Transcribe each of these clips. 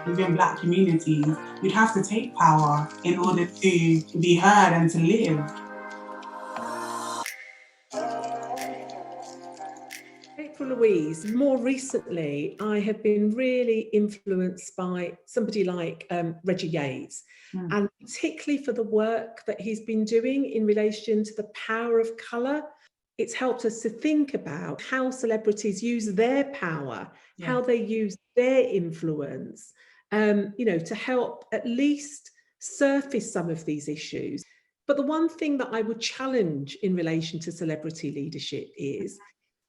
within Black communities, you'd have to take power in order to be heard and to live. April-Louise, more recently, I have been really influenced by somebody like Reggie Yates, and particularly for the work that he's been doing in relation to the power of colour. It's helped us to think about how celebrities use their power, how they use their influence, to help at least surface some of these issues. But the one thing that I would challenge in relation to celebrity leadership is,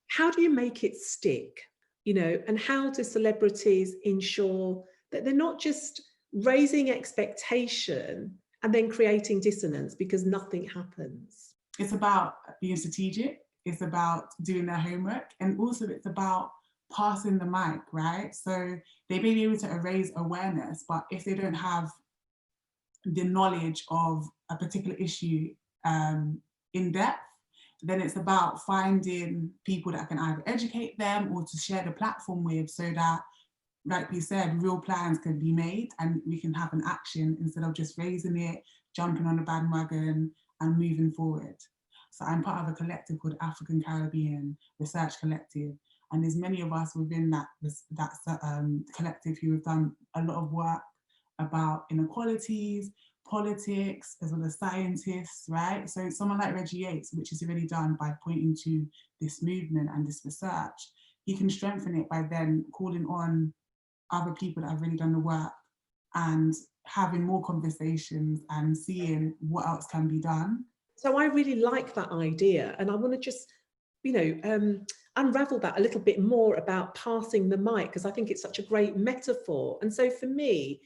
how do you make it stick? And how do celebrities ensure that they're not just raising expectation and then creating dissonance because nothing happens? It's about being strategic, it's about doing their homework, and also it's about passing the mic, right? So they may be able to raise awareness, but if they don't have the knowledge of a particular issue in depth, then it's about finding people that can either educate them or to share the platform with, so that, like we said, real plans can be made and we can have an action instead of just raising it, jumping on the bandwagon and moving forward. So I'm part of a collective called African Caribbean Research Collective, and there's many of us within that collective who have done a lot of work about inequalities, politics, as well as scientists, right? So someone like Reggie Yates, which is already done by pointing to this movement and this research, he can strengthen it by then calling on other people that have really done the work and having more conversations and seeing what else can be done. So I really like that idea, and I want to just, unravel that a little bit more about passing the mic, because I think it's such a great metaphor. And so for me,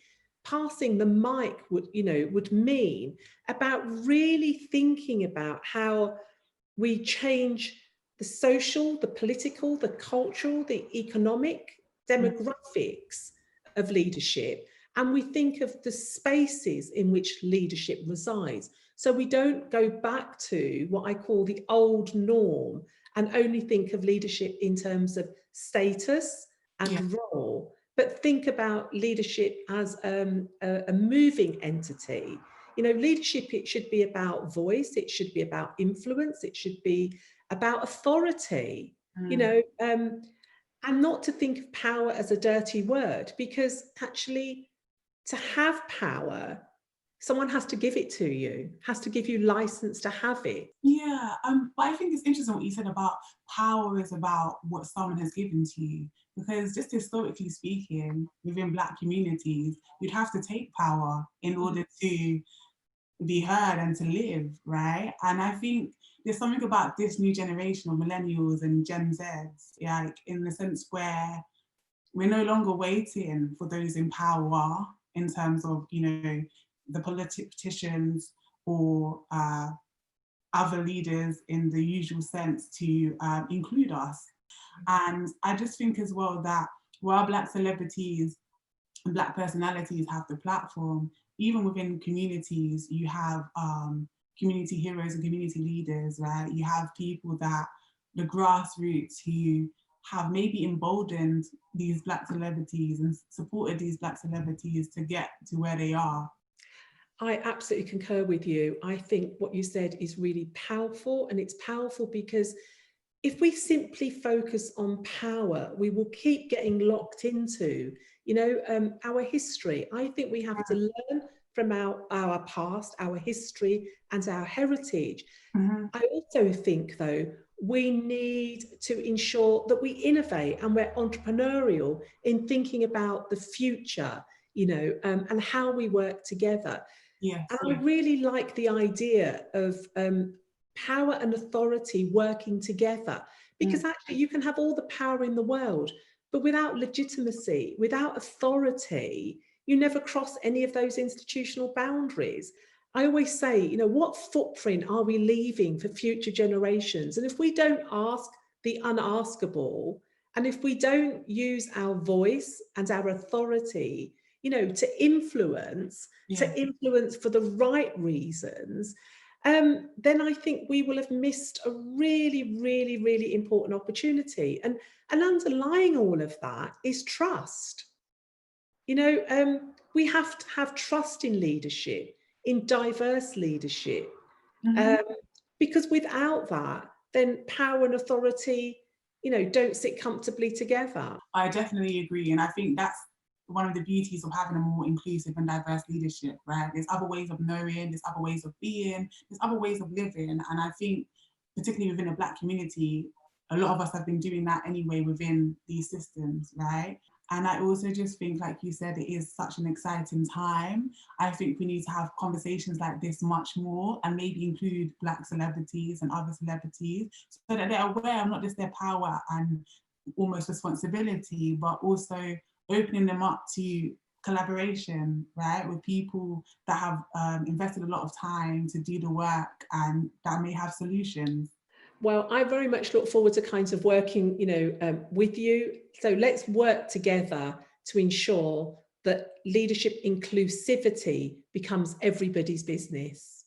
passing the mic would mean about really thinking about how we change the social, the political, the cultural, the economic demographics of leadership, and we think of the spaces in which leadership resides. So we don't go back to what I call the old norm and only think of leadership in terms of status and role, but think about leadership as a moving entity. Leadership, it should be about voice, it should be about influence, it should be about authority, and not to think of power as a dirty word, because actually to have power, someone has to give it to you, has to give you license to have it. Yeah, but I think it's interesting what you said about power is about what someone has given to you, because just historically speaking, within Black communities, you'd have to take power in order to be heard and to live, right? And I think there's something about this new generation of millennials and Gen Zs, like in the sense where we're no longer waiting for those in power in terms of, the politicians or other leaders in the usual sense to include us. And I just think as well that while Black celebrities and Black personalities have the platform, even within communities, you have community heroes and community leaders, right? You have people that, the grassroots, who have maybe emboldened these Black celebrities and supported these Black celebrities to get to where they are. I absolutely concur with you. I think what you said is really powerful, and it's powerful because if we simply focus on power, we will keep getting locked into, our history. I think we have to learn from our past, our history, and our heritage. I also think, though, we need to ensure that we innovate and we're entrepreneurial in thinking about the future, and how we work together. Yes, and I really like the idea of power and authority working together, because actually you can have all the power in the world, but without legitimacy, without authority, you never cross any of those institutional boundaries. I always say, what footprint are we leaving for future generations? And if we don't ask the unaskable, and if we don't use our voice and our authority, to influence for the right reasons, then I think we will have missed a really, really, really important opportunity. And underlying all of that is trust. We have to have trust in leadership, in diverse leadership, Mhm. because without that, then power and authority, don't sit comfortably together. I definitely agree. And I think that's one of the beauties of having a more inclusive and diverse leadership, right? There's other ways of knowing, there's other ways of being, there's other ways of living. And I think, particularly within the Black community, a lot of us have been doing that anyway within these systems, right? And I also just think, like you said, it is such an exciting time. I think we need to have conversations like this much more and maybe include Black celebrities and other celebrities so that they're aware of not just their power and almost responsibility, but also opening them up to collaboration, right, with people that have invested a lot of time to do the work and that may have solutions. Well, I very much look forward to kind of working, with you. So let's work together to ensure that leadership inclusivity becomes everybody's business.